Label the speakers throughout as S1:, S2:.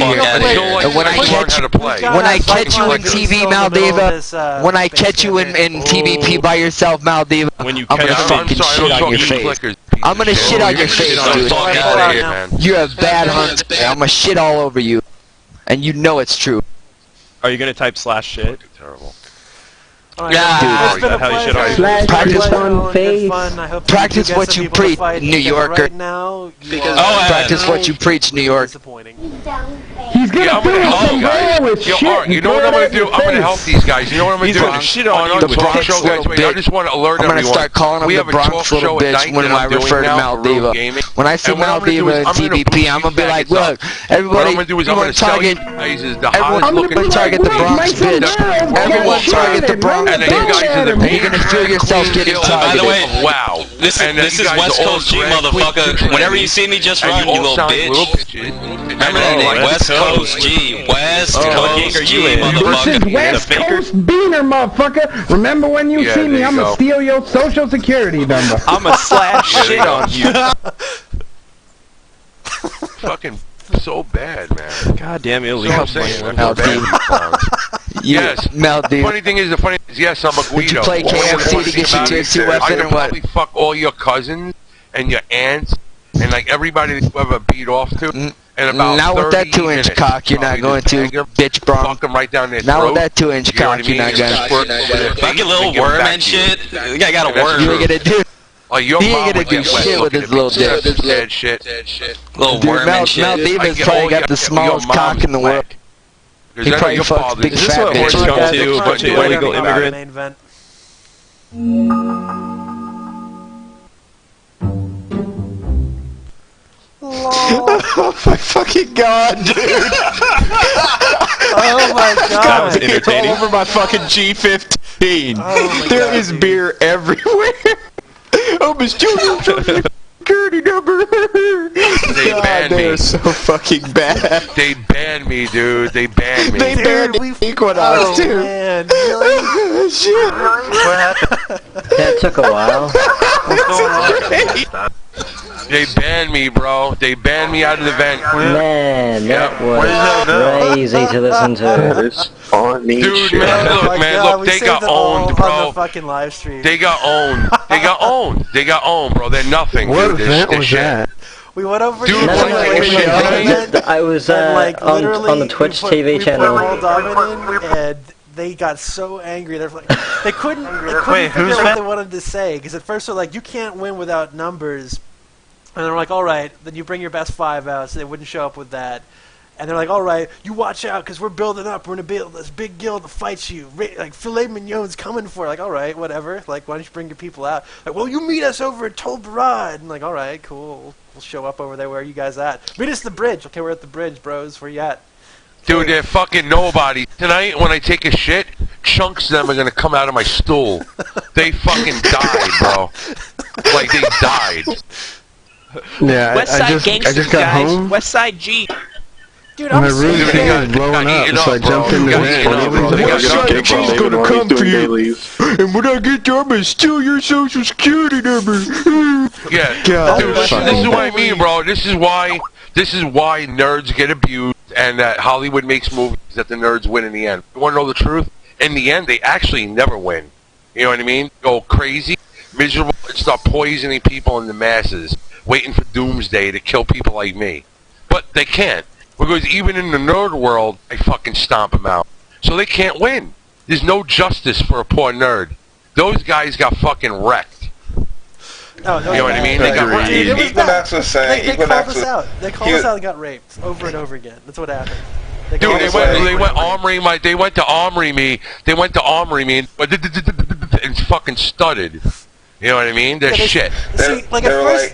S1: fuck out of here.
S2: And when I catch you in TV, Maldaven, when I catch you in TVP by yourself, Maldaven, I'm gonna fucking shit on your face. I'm gonna shit on your face, dude. You have bad hunts. I'm gonna shit all over you, and you know it's true.
S3: Are you gonna type /shit?
S1: Terrible.
S2: Yeah,
S1: dude.
S2: Practice one face. Practice what you preach, New Yorker. Practice what you preach, New York.
S4: He's gonna fill some rail with shit.
S1: You know what I'm gonna do? I'm gonna help these guys. You know what I'm gonna do? Shit on
S2: the Bronx
S1: show, guys. Wait, I just want to alert everyone.
S2: I'm gonna start calling him the Bronx little bitch when I refer to Maldaven. When I see Maldaven in TVP, I'm gonna be like, look, everybody, you wanna target, everyone target the Bronx bitch. Everyone target the Bronx bitch. And you're gonna feel yourself getting targeted.
S5: By the way,
S1: wow.
S5: This is West Coast G, motherfucker. Whenever you see me, just run, you little bitch. Remember that name, West Coast G. West Coast G, motherfucker.
S4: This is West Coast Beaner, motherfucker. Remember when you see me, I'm gonna steal your social security number.
S3: I'm gonna slash shit on you.
S1: Fucking so bad, man.
S3: God damn it,
S1: Yes,
S2: Maldaven.
S1: Funny thing is, yes, I'm a Guido.
S2: Did you play KFC to get your tier 2 weapon or what?
S1: I could probably fuck all your cousins and your aunts and like everybody that you ever beat off to. And about
S2: not with that 2-inch cock, you're not going to, bitch, bro.
S1: Fuck them right down their
S2: not
S1: throat.
S2: with that 2-inch cock, you're not going to.
S5: Fucking little worm and shit. You got a worm.
S2: You ain't gonna do.
S1: Oh, your
S2: he ain't gonna do shit with his little dick.
S1: Dead shit.
S5: Little worm and shit.
S2: Maldaven's probably got the smallest cock in the world. He probably fucks big fat bitches.
S3: Is this what Hordes come to, a bunch of illegal immigrants?
S2: Oh my fucking god, dude!
S6: Oh my god!
S3: That was entertaining.
S6: All over my fucking G15. Oh there god, is dude. Beer everywhere. Oh, Miss Julian's security number.
S1: They banned me.
S6: They're so fucking bad.
S1: They banned me, dude. They banned me.
S6: They banned Equinox too.
S7: Man,
S6: really? Shit.
S7: What happened?
S8: That took a while.
S7: What's going on?
S1: They banned me, bro. They banned me out of the vent.
S8: Man, that was crazy to listen to.
S1: It's funny. Dude, man, look, they got owned, bro.
S7: On the fucking live stream.
S1: They got owned. They got owned. They got owned, bro. They're nothing.
S6: What
S1: dude.
S6: event was that?
S7: We went over
S1: dude,
S8: I was on the Twitch TV channel.
S7: And they got so angry. They're like, they couldn't figure out what they wanted to say. Because at first they're like, you can't win without numbers. And they're like, all right, then you bring your best 5 out. So they wouldn't show up with that. And they're like, all right, you watch out because we're building up. We're going to build this big guild to fight you. Like, Filet Mignone's coming for it. Like, all right, whatever. Like, why don't you bring your people out? Like, well, you meet us over at Tol Barad. And like, all right, cool. We'll show up over there. Where are you guys at? Meet us at the bridge. Okay, we're at the bridge, bros. Where you at?
S1: Dude, they're fucking nobody. Tonight, when I take a shit, chunks of them are going to come out of my stool. They fucking died, bro. Like, they died.
S6: Yeah,
S3: West Side
S6: I just
S3: gangsters,
S6: got
S3: guys.
S6: home.
S3: West Side G.
S7: Dude, I'm
S6: my room started blowing up, so I jumped in the van.
S1: West
S6: Side G's gonna come for you, and when I get there, I'm gonna steal your social security number.
S1: Yeah,
S6: God,
S1: dude, this is what I mean, bro. This is why nerds get abused, and that Hollywood makes movies that the nerds win in the end. You want to know the truth? In the end, they actually never win. You know what I mean? Go crazy, miserable, and start poisoning people in the masses, waiting for doomsday to kill people like me. But they can't, because even in the nerd world, I fucking stomp them out. So they can't win. There's no justice for a poor nerd. Those guys got fucking wrecked.
S7: No,
S1: you know what I mean? They got raped.
S9: Equinox was saying.
S7: They called us out. They called us out and got raped over and over again. That's what happened.
S1: Dude, they went armory my. They went to armory me. They went to armory me and fucking studded. You know what I mean? They're shit.
S7: See, like at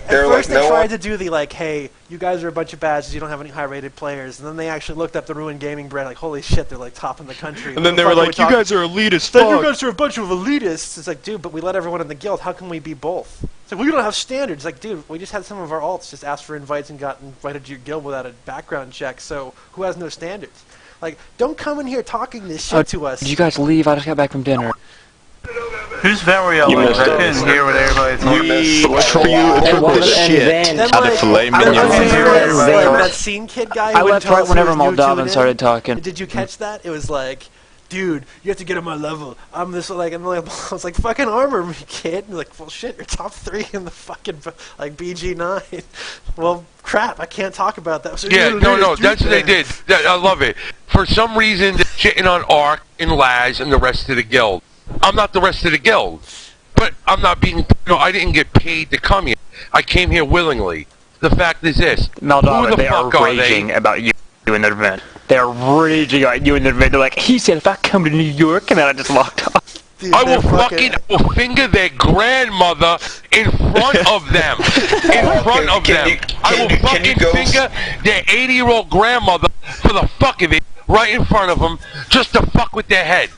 S7: first they tried to do the like, hey, you guys are a bunch of badges, you don't have any high-rated players, and then they actually looked up the Ruined Gaming brand, like, holy shit, they're like top in the country.
S3: And then they were like, you guys are elitist.
S7: Then you guys are a bunch of elitists. It's like, dude, but we let everyone in the guild. How can we be both? It's like, well, you don't have standards. It's like, dude, we just had some of our alts just ask for invites and got invited to your guild without a background check. So who has no standards? Like, don't come in here talking this shit to us.
S10: Did you guys leave? I just got back from dinner.
S9: Who's ventrilo? I couldn't hear what everybody told me.
S3: For you, it's recorded shit out of Filet Mignome.
S7: That scene kid guy.
S10: I left right whenever Maldaven started talking.
S7: Did you catch that? It was like, dude, you have to get on my level. I'm this like, and like, I was like, fucking armor me, kid. And like, well, shit, you're top 3 in the fucking like BG9. Well, crap, I can't talk about that. So
S1: yeah, no, that's what they did. I love it. For some reason, they're shitting on Ark and Laz and the rest of the guild. I'm not the rest of the guild, but I'm not being. I didn't get paid to come here. I came here willingly. The fact is this:
S10: Maldaven, they are raging about you in their event. They are raging at you in their event. They're like, he said if I come to New York, and then I just locked off.
S1: Dude, I will finger their grandmother in front of them. In front of them. I will fucking finger their 80-year-old grandmother for the fuck of it right in front of them just to fuck with their head.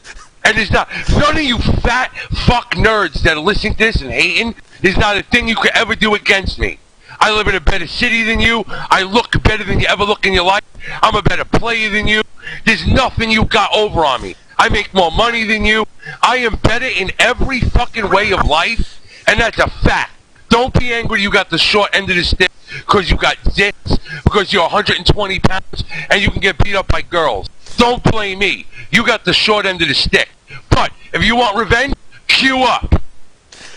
S1: And there's not none of you fat fuck nerds that are listening to this and hating. There's not a thing you could ever do against me. I live in a better city than you. I look better than you ever look in your life. I'm a better player than you. There's nothing you got over on me. I make more money than you. I am better in every fucking way of life, and that's a fact. Don't be angry you got the short end of the stick because you got zits, because you're 120 pounds and you can get beat up by girls. Don't blame me. You got the short end of the stick. But if you want revenge, queue up.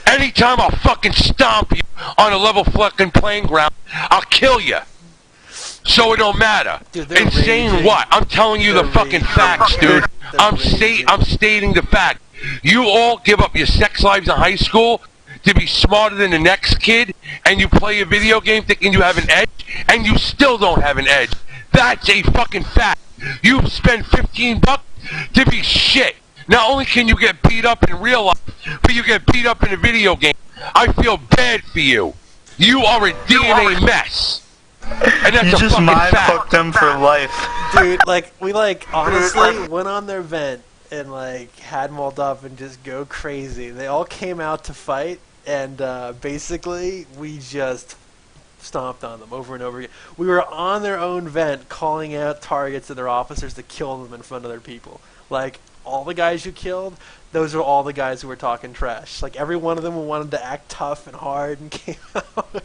S1: Anytime I'll fucking stomp you on a level fucking playing ground, I'll kill you. So it don't matter.
S7: Dude,
S1: saying what? I'm telling you the fucking facts, dude. I'm stating the fact. You all give up your sex lives in high school to be smarter than the next kid, and you play a video game thinking you have an edge, and you still don't have an edge. That's a fucking fact. You spend $15 to be shit. Not only can you get beat up in real life, but you get beat up in a video game. I feel bad for you. You are a DNA mess. And that's
S9: you
S1: a
S9: just
S1: fucking
S9: mind
S1: fact.
S9: fucked them for life.
S7: Dude, like, we, like, honestly went on their vent and, like, had Maldaven just go crazy. They all came out to fight, and basically we just stomped on them over and over again. We were on their own vent calling out targets to their officers to kill them in front of their people. Like, all the guys you killed, those are all the guys who were talking trash. Like, every one of them who wanted to act tough and hard and came out.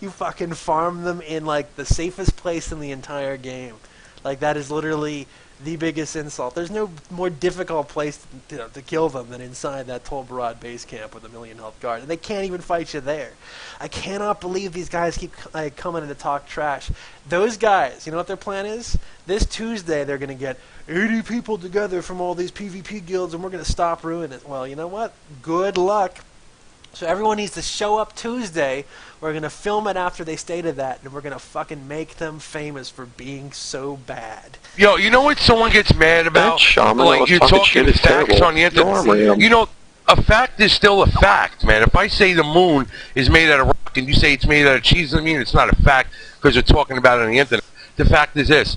S7: You fucking farm them in, like, the safest place in the entire game. Like, that is literally the biggest insult. There's no more difficult place to kill them than inside that Tol Barad base camp with a 1,000,000 health guard. And they can't even fight you there. I cannot believe these guys keep coming in to talk trash. Those guys, you know what their plan is? This Tuesday they're going to get 80 people together from all these PvP guilds and we're going to stop ruining it. Well, you know what? Good luck. So everyone needs to show up Tuesday. We're going to film it after they stated that, and we're going to fucking make them famous for being so bad.
S1: Yo, you know what someone gets mad about? Like, you're talking facts on the internet. You know, a fact is still a fact, man. If I say the moon is made out of rock and you say it's made out of cheese, I mean, it's not a fact because we're talking about it on the internet. The fact is this.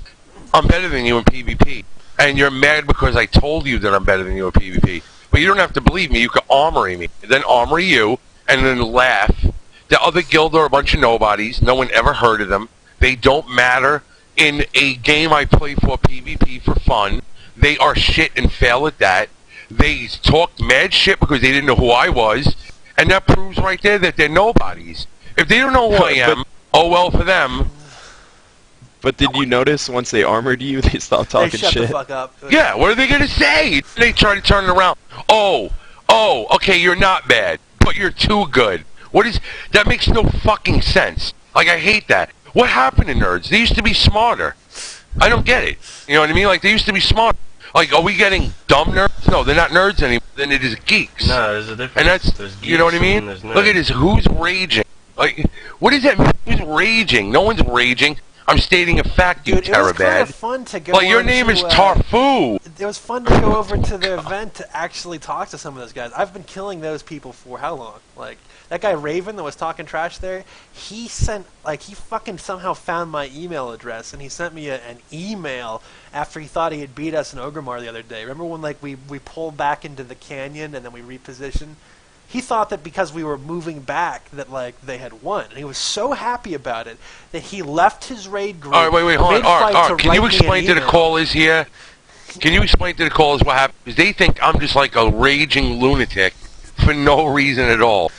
S1: I'm better than you in PvP, and you're mad because I told you that I'm better than you in PvP. But you don't have to believe me. You can armory me, then armory you, and then laugh. The other guild are a bunch of nobodies. No one ever heard of them. They don't matter in a game I play for PvP for fun. They are shit and fail at that. They talked mad shit because they didn't know who I was, and that proves right there that they're nobodies. If they don't know who I am, oh well for them.
S3: But did you notice once they armored you, they stopped talking shit?
S7: Shut the fuck up.
S1: Yeah, what are they going to say? They try to turn it around. Oh, okay, you're not bad, but you're too good. What is... That makes no fucking sense. Like, I hate that. What happened to nerds? They used to be smarter. I don't get it. You know what I mean? Like, they used to be smarter. Like, are we getting dumb nerds? No, they're not nerds anymore. Then it is geeks.
S11: No, there's a difference.
S1: And that's... You know what I mean? Look at this. Who's raging? Like, what does that mean? Who's raging? No one's raging. I'm stating a fact, you terror bad.
S7: It was fun to go
S1: like, your name is Tarfu.
S7: It was fun to go over to the event to actually talk to some of those guys. I've been killing those people for how long? Like, that guy Raven that was talking trash there, he fucking somehow found my email address, and he sent me an email after he thought he had beat us in Ogremar the other day. Remember when, like, we pulled back into the canyon and then we repositioned? He thought that because we were moving back that, like, they had won. And he was so happy about it that he left his raid group.
S1: All right, wait, hold on. Art, can you explain to the callers here? Can you explain to the callers what happened? Because they think I'm just like a raging lunatic for no reason at all.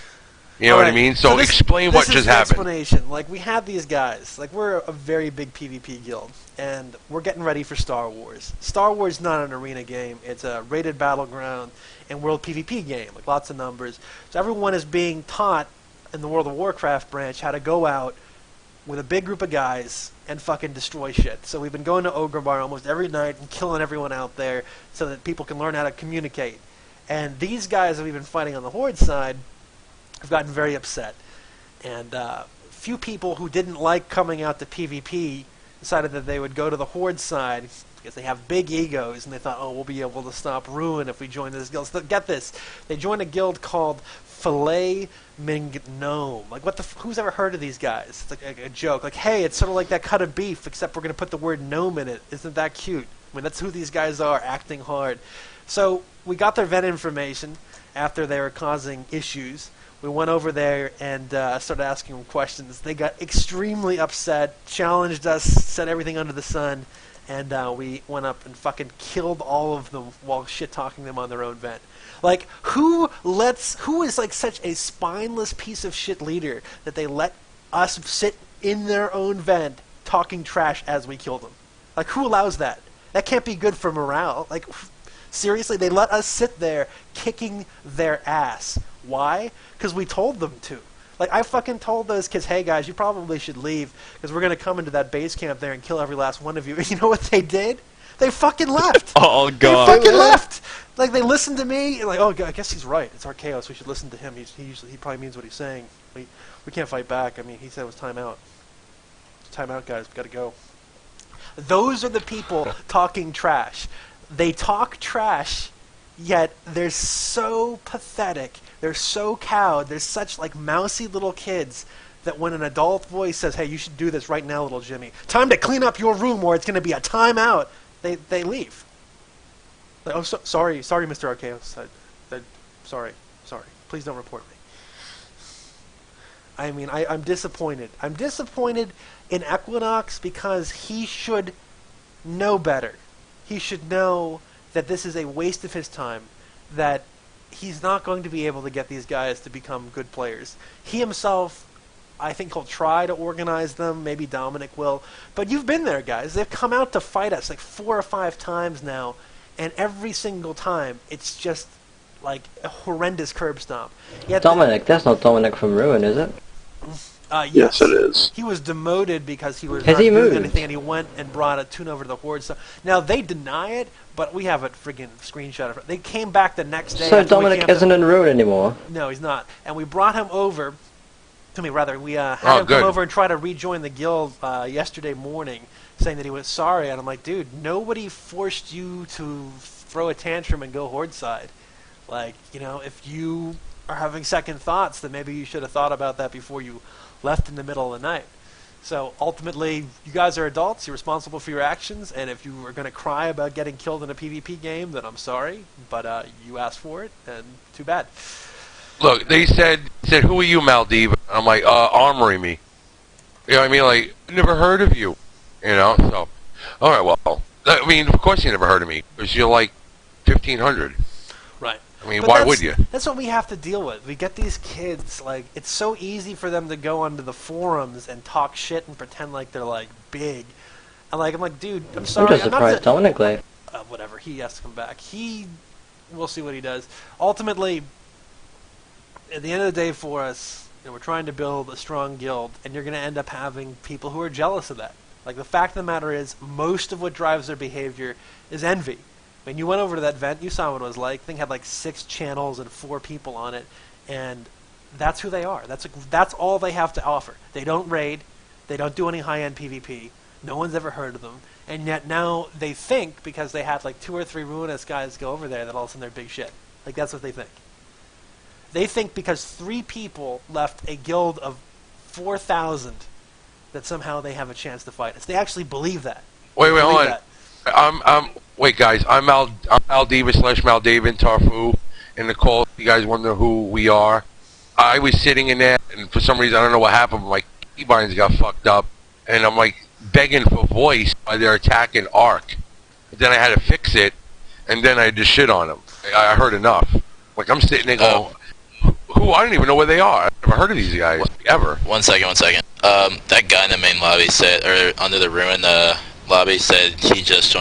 S1: You know what I mean? So explain what just happened.
S7: Explanation. Like, we had these guys. Like, we're a very big PvP guild, and we're getting ready for Star Wars. Star Wars is not an arena game. It's a rated battleground and world PvP game, like lots of numbers. So everyone is being taught in the World of Warcraft branch how to go out with a big group of guys and fucking destroy shit. So we've been going to Ogre Bar almost every night and killing everyone out there so that people can learn how to communicate. And these guys that we've been fighting on the Horde side have gotten very upset. And few people who didn't like coming out to PvP decided that they would go to the Horde side because they have big egos, and they thought, oh, we'll be able to stop Ruin if we join this guild. So get this. They joined a guild called Filet Mignome. Like, what the who's ever heard of these guys? It's like a joke. Like, hey, it's sort of like that cut of beef, except we're going to put the word gnome in it. Isn't that cute? I mean, that's who these guys are, acting hard. So we got their vent information after they were causing issues. We went over there and started asking them questions. They got extremely upset, challenged us, said everything under the sun, and we went up and fucking killed all of them while shit-talking them on their own vent. Like, who is like such a spineless piece of shit leader that they let us sit in their own vent talking trash as we kill them? Like, who allows that? That can't be good for morale. Like, seriously, they let us sit there kicking their ass. Why? Because we told them to. Like, I fucking told those kids, hey guys, you probably should leave because we're going to come into that base camp there and kill every last one of you. And you know what they did? They fucking left.
S3: Oh, God.
S7: They fucking left. Like, they listened to me, and like, oh, I guess he's right. It's Archaeos. We should listen to him. He probably means what he's saying. We can't fight back. I mean, he said it was time out. Time out, guys. We got to go. Those are the people talking trash. They talk trash, yet they're so pathetic. They're so cowed. They're such, like, mousy little kids that when an adult voice says, hey, you should do this right now, little Jimmy. Time to clean up your room or it's going to be a timeout. They leave. Like, oh, sorry, Mr. Archaeos. Sorry. Please don't report me. I mean, I'm disappointed. I'm disappointed in Equinox because he should know better. He should know that this is a waste of his time, that he's not going to be able to get these guys to become good players. He himself, I think he'll try to organize them. Maybe Dominic will. But you've been there, guys. They've come out to fight us like 4 or 5 times now, and every single time it's just like a horrendous curb stomp. Yet
S8: Dominic, that's not Dominic from Ruin, is it?
S11: Yes, it is.
S7: He was demoted because he was not doing anything, and he went and brought a tune over to the Horde. So now they deny it, but we have a friggin' screenshot of it. They came back the next day.
S8: So Dominic isn't in Ruin anymore?
S7: No, he's not. And we brought him over. We had him come over and try to rejoin the guild yesterday morning, saying that he was sorry. And I'm like, dude, nobody forced you to throw a tantrum and go Horde side. Like, you know, if you are having second thoughts, then maybe you should have thought about that before you left in the middle of the night. So ultimately, you guys are adults. You're responsible for your actions. And if you are going to cry about getting killed in a PvP game, then I'm sorry. But you asked for it, and too bad.
S1: Look, they said, who are you, Maldaven? I'm like, armory me. You know what I mean? Like, never heard of you. You know? So, all right, well, I mean, of course you never heard of me, because you're like 1,500.
S7: Right.
S1: I mean, why would you?
S7: That's what we have to deal with. We get these kids, like, it's so easy for them to go onto the forums and talk shit and pretend like they're, like, big. And, like, I'm like, dude, I'm sorry.
S8: I'm just surprised Dominic left.
S7: Whatever, he has to come back. We'll see what he does. Ultimately, at the end of the day for us, you know, we're trying to build a strong guild, and you're going to end up having people who are jealous of that. Like, the fact of the matter is, most of what drives their behavior is envy. When you went over to that vent, you saw what it was like. The thing had like 6 channels and 4 people on it, and that's who they are. That's all they have to offer. They don't raid. They don't do any high-end PvP. No one's ever heard of them. And yet now they think, because they had like 2 or 3 Ruinous guys go over there, that all of a sudden they're big shit. Like, that's what they think. They think because 3 people left a guild of 4,000 that somehow they have a chance to fight us. They actually believe that.
S1: Wait, hold on. Wait, guys. I'm Maldaven / Maldaven Tarfu in the call. You guys wonder who we are. I was sitting in there, and for some reason, I don't know what happened, but my keybinds got fucked up, and I'm like begging for voice while they're attacking Arc. And then I had to fix it, and then I just shit on them. I heard enough. Like, I'm sitting there going, Cool. I don't even know where they are. I've never heard of these guys ever.
S5: One second. That guy in the main lobby said, or under the ruin lobby said he just joined